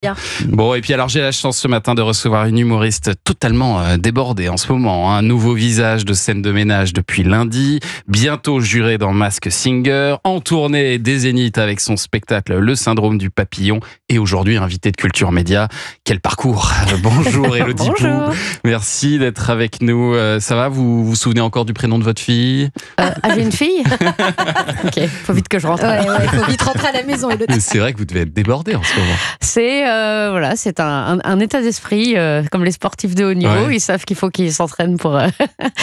Bien. Bon, et puis alors j'ai la chance ce matin de recevoir une humoriste totalement débordée en ce moment. Un nouveau visage de scène de ménage depuis lundi, bientôt juré dans Masked Singer, en tournée des Zéniths avec son spectacle Le Syndrome du Papillon et aujourd'hui invité de Culture Média. Quel parcours. Bonjour Élodie Pou. Merci d'être avec nous. Ça va, vous vous souvenez encore du prénom de votre fille? J'ai une fille. Ok, faut vite que je rentre. Ouais, faut vite rentrer à la maison. C'est vrai que vous devez être débordée en ce moment. C'est un état d'esprit comme les sportifs de haut niveau. Ouais. Ils savent qu'il faut qu'ils s'entraînent pour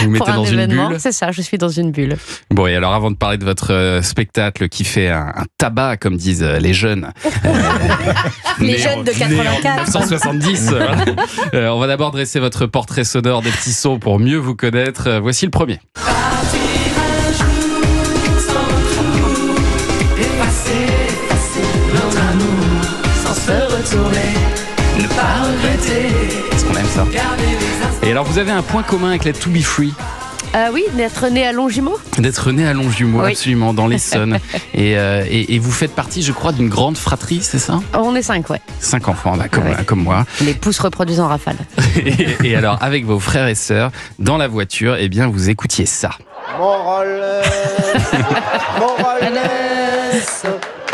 vous mettez pour un dans événement. Une bulle. C'est ça, je suis dans une bulle. Bon, et alors avant de parler de votre spectacle qui fait un tabac, comme disent les jeunes. Les jeunes de 84. 1970. Voilà. On va d'abord dresser votre portrait sonore des petits sons pour mieux vous connaître. Voici le premier. Ne pas regretter. Est-ce qu'on aime ça? Et alors vous avez un point commun avec les To Be Free. Oui, d'être né à Longjumeau. D'être né à Longjumeau, oui. Absolument, dans l'Essonne. et vous faites partie, je crois, d'une grande fratrie, c'est ça? On est 5, ouais. 5 enfants, bah, comme moi. Les pouces reproduisent en rafale. et alors, avec vos frères et sœurs, dans la voiture, eh bien, vous écoutiez ça. Morales,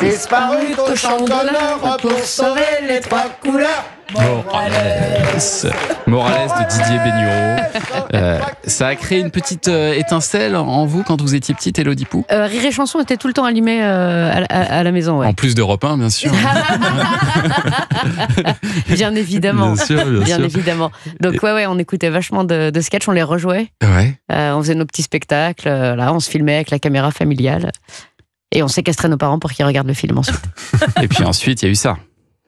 disparu au champ d'honneur pour sauver les trois couleurs. Morales de Didier Bénureau. Ça a créé une petite étincelle en vous quand vous étiez petite, Élodie Pou? Rire et chanson était tout le temps allumé à la maison. Ouais. En plus d'Europe 1, bien sûr. Bien évidemment. Bien sûr. Évidemment. Donc ouais, on écoutait vachement de sketchs, on les rejouait. Ouais. On faisait nos petits spectacles. Là, on se filmait avec la caméra familiale. Et on séquestrait nos parents pour qu'ils regardent le film ensuite. Et puis ensuite, il y a eu ça.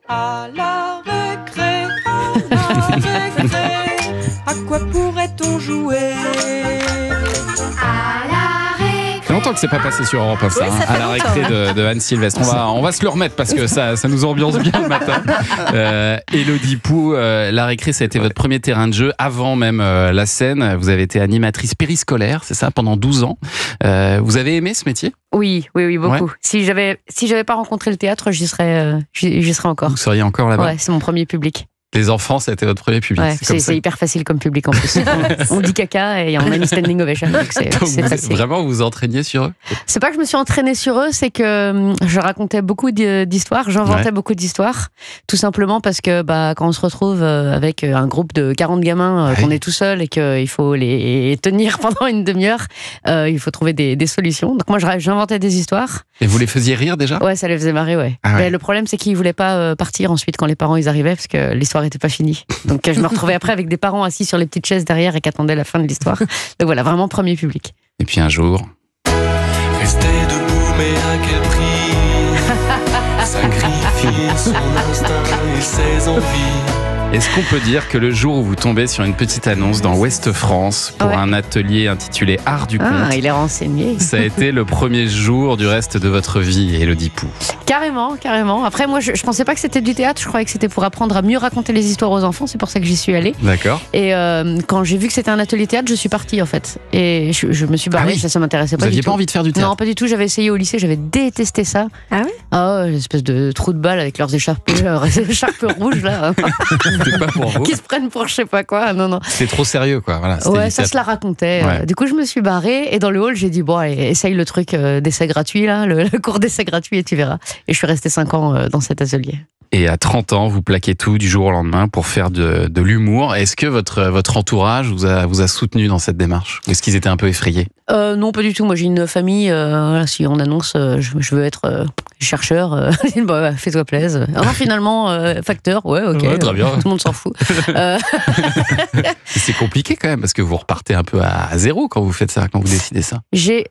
À la récré, à quoi pourrait-on jouer? Ça fait longtemps que c'est pas passé sur Europe 1, ça, à la récré de Anne Sylvestre. On va se le remettre parce que ça nous ambiance bien le matin. Élodie Pou, la récré, ça a été votre premier terrain de jeu avant même la scène. Vous avez été animatrice périscolaire, c'est ça, pendant 12 ans. Vous avez aimé ce métier? Oui, beaucoup. Ouais. Si j'avais pas rencontré le théâtre, j'y serais encore. Vous seriez encore là-bas? Ouais, c'est mon premier public. Les enfants, ça a été votre premier public. Ouais, c'est hyper facile comme public en plus. On dit caca et on a une standing ovation. Donc c'est facile. Vraiment, vous vous entraîniez sur eux? C'est pas que je me suis entraînée sur eux, c'est que je racontais beaucoup d'histoires, j'inventais beaucoup d'histoires. Tout simplement parce que quand on se retrouve avec un groupe de 40 gamins, qu'on est tout seul et qu'il faut les tenir pendant une demi-heure, il faut trouver des solutions. Donc moi, j'inventais des histoires. Et vous les faisiez rire déjà? Ouais, ça les faisait marrer, ouais. Mais le problème, c'est qu'ils voulaient pas partir ensuite quand les parents ils arrivaient parce que l'histoire n'était pas finie. Donc je me retrouvais après avec des parents assis sur les petites chaises derrière et qui attendaient la fin de l'histoire. Donc voilà, vraiment premier public. Et puis un jour... Rester debout, mais à quel prix? Sacrifier son instinct et ses envies. Est-ce qu'on peut dire que le jour où vous tombez sur une petite annonce dans Ouest France pour un atelier intitulé Art du Conte, il est renseigné. Ça a été le premier jour du reste de votre vie, Élodie Pou? Carrément. Après, moi, je pensais pas que c'était du théâtre. Je croyais que c'était pour apprendre à mieux raconter les histoires aux enfants. C'est pour ça que j'y suis allée. D'accord. Et quand j'ai vu que c'était un atelier théâtre, je suis partie en fait. Et je me suis barrée. Ça m'intéressait pas du tout. Vous n'aviez pas envie de faire du théâtre? Non, pas du tout. J'avais essayé au lycée. J'avais détesté ça. Ah oui? Une espèce de trou de balle avec leurs écharpes rouges là. C'était pas pour vous? Qui se prennent pour je sais pas quoi. Non. C'était trop sérieux, quoi. Voilà, ça se la racontait. Ouais. Du coup, je me suis barrée et dans le hall, j'ai dit bon, allez, essaye le truc d'essai gratuit là, le cours d'essai gratuit et tu verras. Et je suis restée 5 ans dans cet atelier. Et à 30 ans, vous plaquez tout du jour au lendemain pour faire de l'humour. Est-ce que votre entourage vous a soutenu dans cette démarche? Ou est-ce qu'ils étaient un peu effrayés? Non, pas du tout. Moi, j'ai une famille. Si on annonce, je veux être chercheur, fais-toi plaisir. Non, finalement, facteur, ouais, ok. Ouais, très bien. Tout le monde s'en fout. C'est compliqué quand même, parce que vous repartez un peu à zéro quand vous faites ça, quand vous décidez ça. J'ai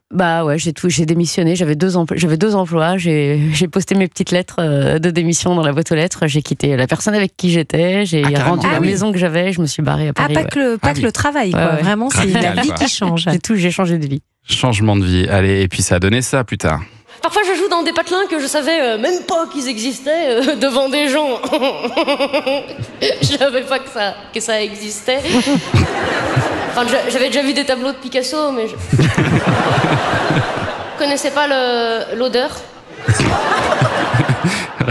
démissionné. J'avais deux emplois. J'ai posté mes petites lettres de démission dans la boîte aux lettres. J'ai quitté la personne avec qui j'étais. J'ai rendu la maison que j'avais. Je me suis barrée à Paris. Pas que le travail, quoi. Ouais. Vraiment, c'est la vie qui change. J'ai changé de vie. Changement de vie. Allez, et puis ça a donné ça plus tard. Parfois, je joue dans des patelins que je savais même pas qu'ils existaient devant des gens. Je savais pas que ça existait. Enfin, j'avais déjà vu des tableaux de Picasso, mais je connaissais pas l'odeur.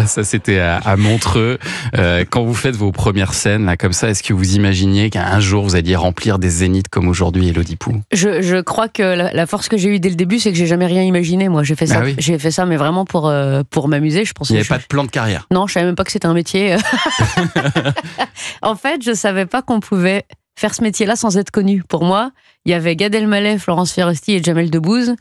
Ça, c'était à Montreux. Quand vous faites vos premières scènes, là, comme ça, est-ce que vous imaginiez qu'un jour, vous alliez remplir des zéniths comme aujourd'hui, Élodie Pou ? Je crois que la force que j'ai eue dès le début, c'est que j'ai jamais rien imaginé. Moi, j'ai fait ça, j'ai fait ça, mais vraiment pour m'amuser. Je pensais. Il n'y avait pas de plan de carrière. Non, je savais même pas que c'était un métier. En fait, je savais pas qu'on pouvait faire ce métier-là sans être connu. Pour moi, il y avait Gad Elmaleh, Florence Foresti et Jamel Debbouze,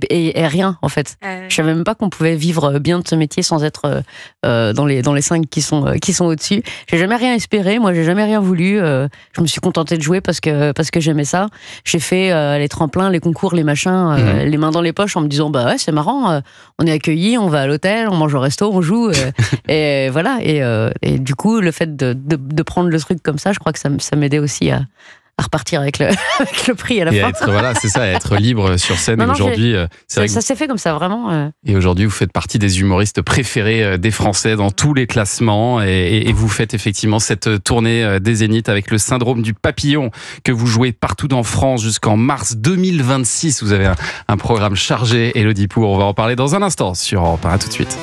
et rien en fait. Je savais même pas qu'on pouvait vivre bien de ce métier sans être dans les 5 qui sont au-dessus. J'ai jamais rien espéré, moi j'ai jamais rien voulu. Je me suis contentée de jouer parce que j'aimais ça. J'ai fait les tremplins, les concours, les machins, les mains dans les poches en me disant bah ouais c'est marrant, on est accueillis, on va à l'hôtel, on mange au resto, on joue, et voilà. Et du coup le fait de prendre le truc comme ça, je crois que ça m'aidait aussi à repartir avec le prix à la fin. C'est ça, être libre sur scène. Non, aujourd'hui, c'est vrai ça s'est fait comme ça, vraiment. Et aujourd'hui, vous faites partie des humoristes préférés des Français dans tous les classements. Et vous faites effectivement cette tournée des Zéniths avec le syndrome du papillon que vous jouez partout en France jusqu'en mars 2026. Vous avez un programme chargé, Élodie Pou. On va en parler dans un instant sur Europe 1. À tout de suite.